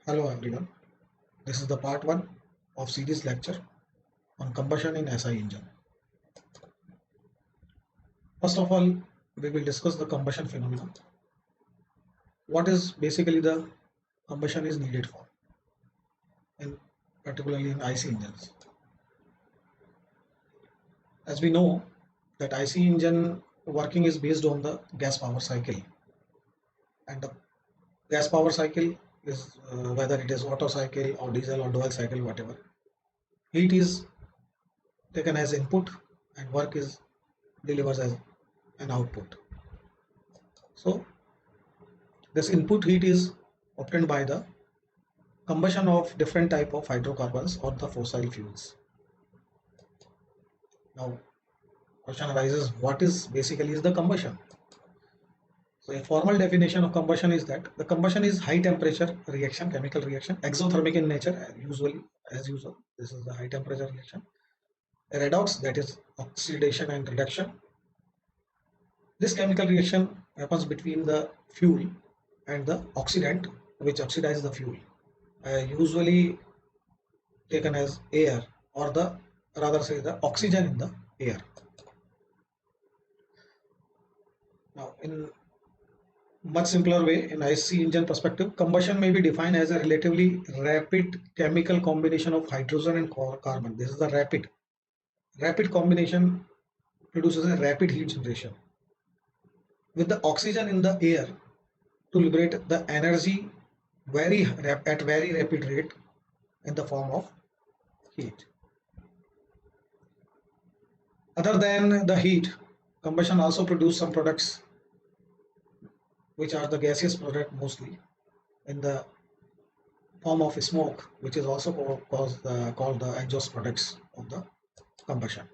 Hello everyone, this is the part 1 of series lecture on combustion in SI engine. First of all, we will discuss the combustion phenomenon. What is basically the combustion is needed for, in particularly in IC engines. As we know that IC engine working is based on the gas power cycle, and the gas power cycle is whether it is Otto cycle or diesel or dual cycle, whatever. Heat is taken as input and work is delivered as an output. So this input heat is obtained by the combustion of different type of hydrocarbons or the fossil fuels. Now, question arises: what is basically is the combustion? So, a formal definition of combustion is that the combustion is high temperature reaction, chemical reaction, exothermic in nature, as usual. This is the high temperature reaction. A redox, that is oxidation and reduction. This chemical reaction happens between the fuel and the oxidant, which oxidizes the fuel. Usually taken as air, or the rather say the oxygen in the air. Now, in much simpler way, in IC engine perspective, combustion may be defined as a relatively rapid chemical combination of hydrogen and carbon. This is the rapid combination produces a rapid heat generation with the oxygen in the air to liberate the energy at very rapid rate in the form of heat. Other than the heat, combustion also produce some products which are the gaseous product mostly in the form of smoke, which is also called the exhaust products of the combustion.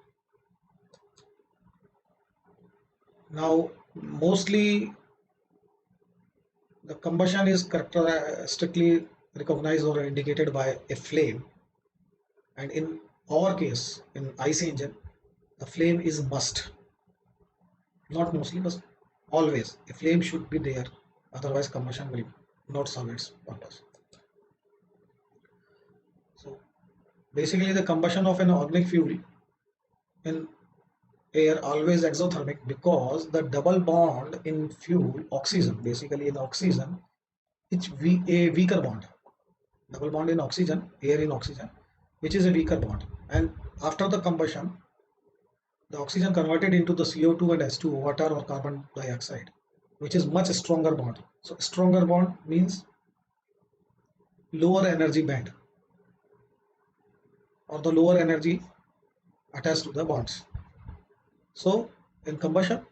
Now, mostly the combustion is strictly recognized or indicated by a flame, and in our case, in IC engine, the flame is must, not mostly, but always. A flame should be there, otherwise combustion will not serve its purpose. So, basically, the combustion of an organic fuel in air always exothermic because the double bond in fuel oxygen, basically in oxygen, it's a weaker bond. Double bond in oxygen, air in oxygen, which is a weaker bond. And after the combustion, the oxygen converted into the CO2 and H2O, water or carbon dioxide, which is much stronger bond. So stronger bond means lower energy band, or the lower energy attached to the bonds. So in combustion,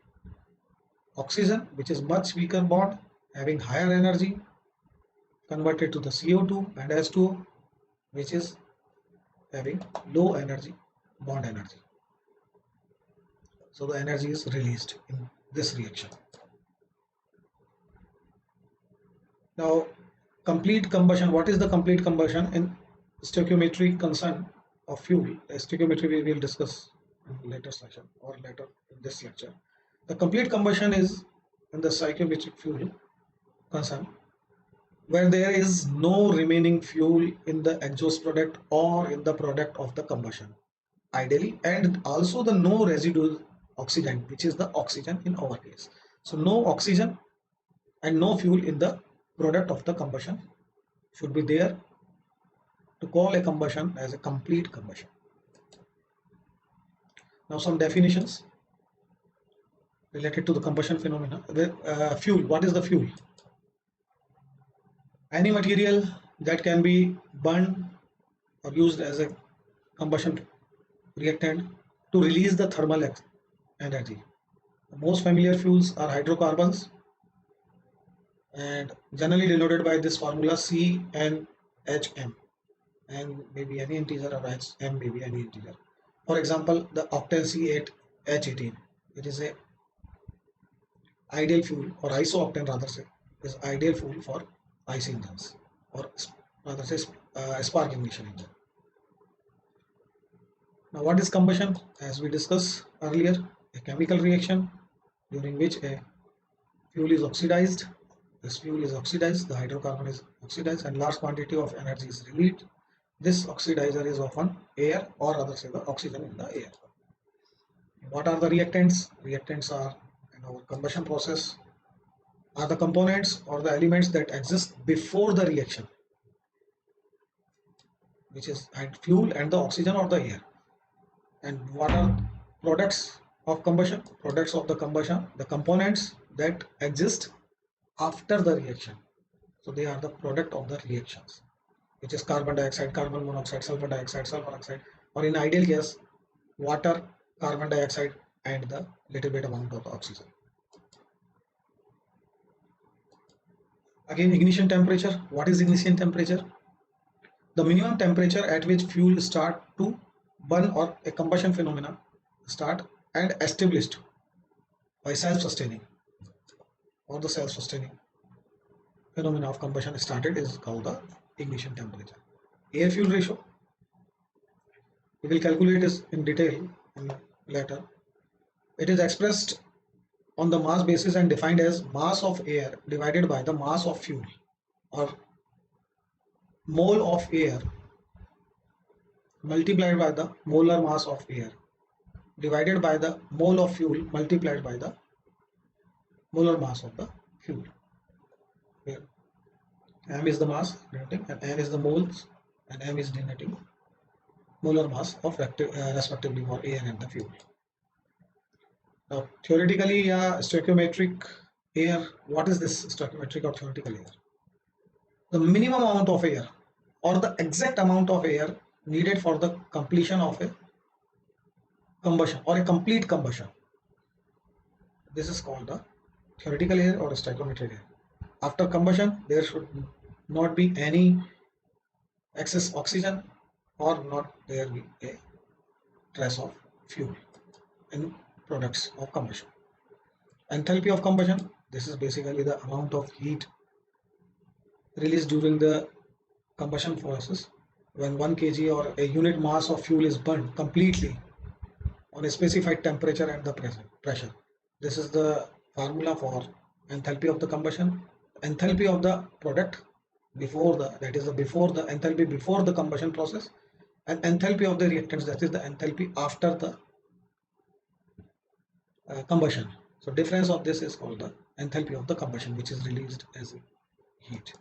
oxygen, which is much weaker bond, having higher energy, converted to the CO2 and H2O, which is having low energy bond energy. So the energy is released in this reaction. Now, complete combustion. What is the complete combustion in stoichiometry concern of fuel? Stoichiometry we will discuss in later section or later in this lecture. The complete combustion is in the stoichiometric fuel concern where there is no remaining fuel in the exhaust product or in the product of the combustion, ideally, and also the no residual oxidant, which is the oxygen in our case. So no oxygen and no fuel in the product of the combustion should be there to call a combustion as a complete combustion. Now some definitions related to the combustion phenomena. Fuel, what is the fuel? Any material that can be burned or used as a combustion reactant to release the thermal energy. The most familiar fuels are hydrocarbons and generally denoted by this formula CnHm, and maybe any integer, or HM maybe any integer. For example, the octane C8H18, it is a ideal fuel, or isooctane rather say, is ideal fuel for IC engines, or rather say spark ignition engine. Now what is combustion? As we discussed earlier, a chemical reaction during which a fuel is oxidized, This fuel is oxidized, the hydrocarbon is oxidized, and large quantity of energy is released. This oxidizer is often air, or rather say the oxygen in the air. What are the reactants? Reactants are in our combustion process are the components or the elements that exist before the reaction, which is fuel and the oxygen or the air. And what are products of combustion? Products of the combustion, the components that exist after the reaction. So they are the product of the reactions, which is carbon dioxide, carbon monoxide, sulfur dioxide, sulfur oxide, or in ideal case, water, carbon dioxide, and the little bit amount of the oxygen. Again, ignition temperature. What is ignition temperature? The minimum temperature at which fuel start to burn or a combustion phenomena start and established by self-sustaining or the self-sustaining phenomena of combustion started is called the ignition temperature. Air fuel ratio, we will calculate this in detail later. It is expressed on the mass basis and defined as mass of air divided by the mass of fuel, or mole of air multiplied by the molar mass of air divided by the mole of fuel multiplied by the molar mass of the fuel. Here m is the mass denoting, and n is the moles, and m is denoting molar mass of respectively for air and the fuel. Now theoretically, stoichiometric air, what is this stoichiometric or theoretical air? The minimum amount of air or the exact amount of air needed for the completion of a combustion or a complete combustion. This is called the theoretical air or stoichiometric air. After combustion, there should not be any excess oxygen or not there be a trace of fuel in products of combustion. Enthalpy of combustion, this is basically the amount of heat released during the combustion process when 1 kg or a unit mass of fuel is burned completely on a specified temperature and the pressure. This is the formula for enthalpy of the combustion. Enthalpy of the product before the, that is the before the enthalpy before the combustion process, and enthalpy of the reactants, that is the enthalpy after the combustion. So difference of this is called the enthalpy of the combustion, which is released as heat.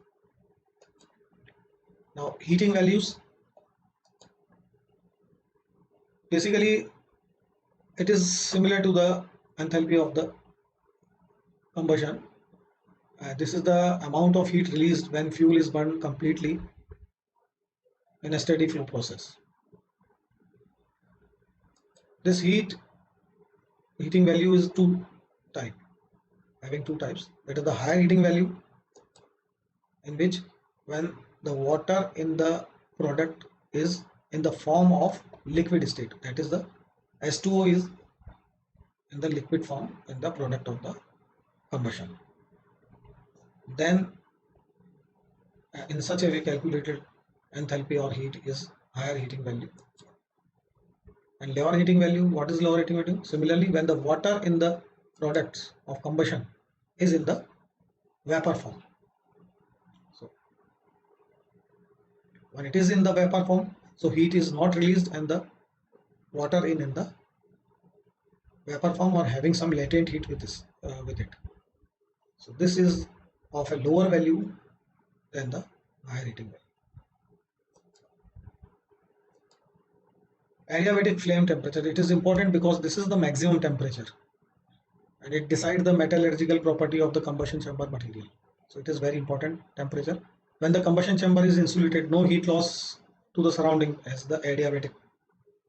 Now heating values, basically it is similar to the enthalpy of the combustion. This is the amount of heat released when fuel is burned completely in a steady flow process. This heating value is having two types. That is the higher heating value, in which when the water in the product is in the form of liquid state, that is the H2O is in the liquid form in the product of the combustion. Then in such a way calculated enthalpy or heat is higher heating value. And lower heating value, what is lower heating value? Similarly, when the water in the products of combustion is in the vapor form. So when it is in the vapor form, so heat is not released and the water in the vapor form or having some latent heat with this with it. So this is of a lower value than the higher heating value. Adiabatic flame temperature, it is important because this is the maximum temperature and it decides the metallurgical property of the combustion chamber material. So it is very important temperature. When the combustion chamber is insulated, no heat loss to the surrounding, as the adiabatic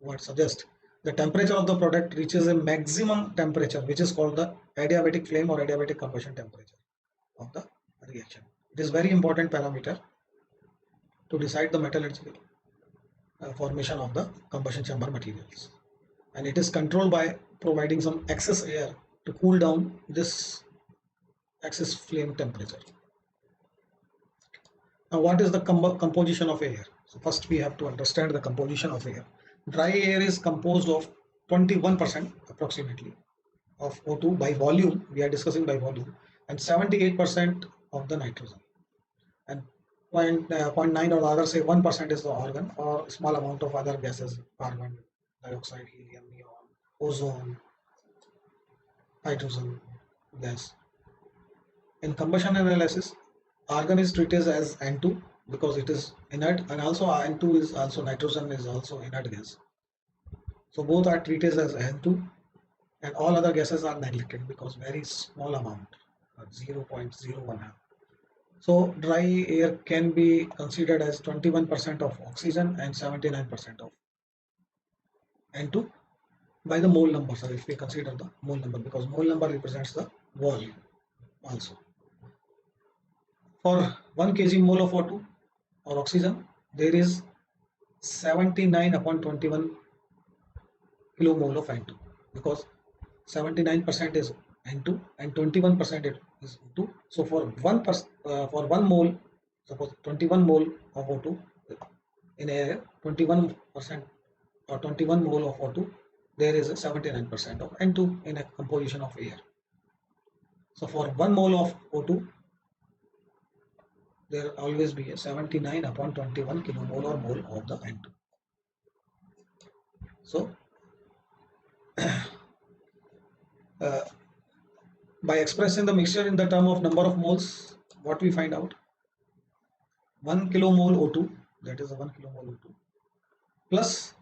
word suggests. The temperature of the product reaches a maximum temperature, which is called the adiabatic flame or adiabatic combustion temperature of the reaction. It is very important parameter to decide the metallurgical formation of the combustion chamber materials, and it is controlled by providing some excess air to cool down this excess flame temperature. Now what is the composition of air? So first we have to understand the composition of air. Dry air is composed of 21% approximately of O2 by volume, we are discussing by volume, and 78% of the nitrogen, and 0.9 or other say 1% is the organ, or small amount of other gases, carbon dioxide, helium, neon, ozone, hydrogen gas. In combustion analysis, argon is treated as N2 because it is inert, and also N2 is also nitrogen is also inert gas. So both are treated as N2, and all other gases are neglected because very small amount, 0.01. So dry air can be considered as 21% of oxygen and 79% of N2 by the mole number. So if we consider the mole number, because mole number represents the volume also. For 1 kg mole of O2 or oxygen, there is 79 upon 21 kilomole of N2, because 79% is N2 and 21% is O2. So for for 1 mole, suppose 21 mole of O2 in air, 21% or 21 mole of O2, there is a 79% of N2 in a composition of air. So for 1 mole of O2, there will always be a 79 upon 21 kilomole or mole of the N2. So by expressing the mixture in the term of number of moles, what we find out? 1 kilomole O2, that is 1 kilomole O2, plus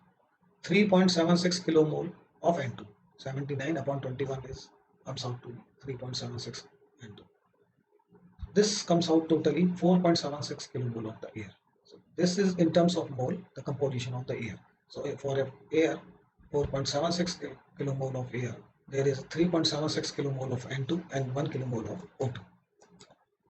3.76 kilomole of N2. 79 upon 21 comes out to 3.76 N2. This comes out totally 4.76 kilomole of the air. So this is in terms of mole, the composition of the air. So for air, 4.76 kilomole of air, there is 3.76 kilomole of N2 and 1 kilomole of O2.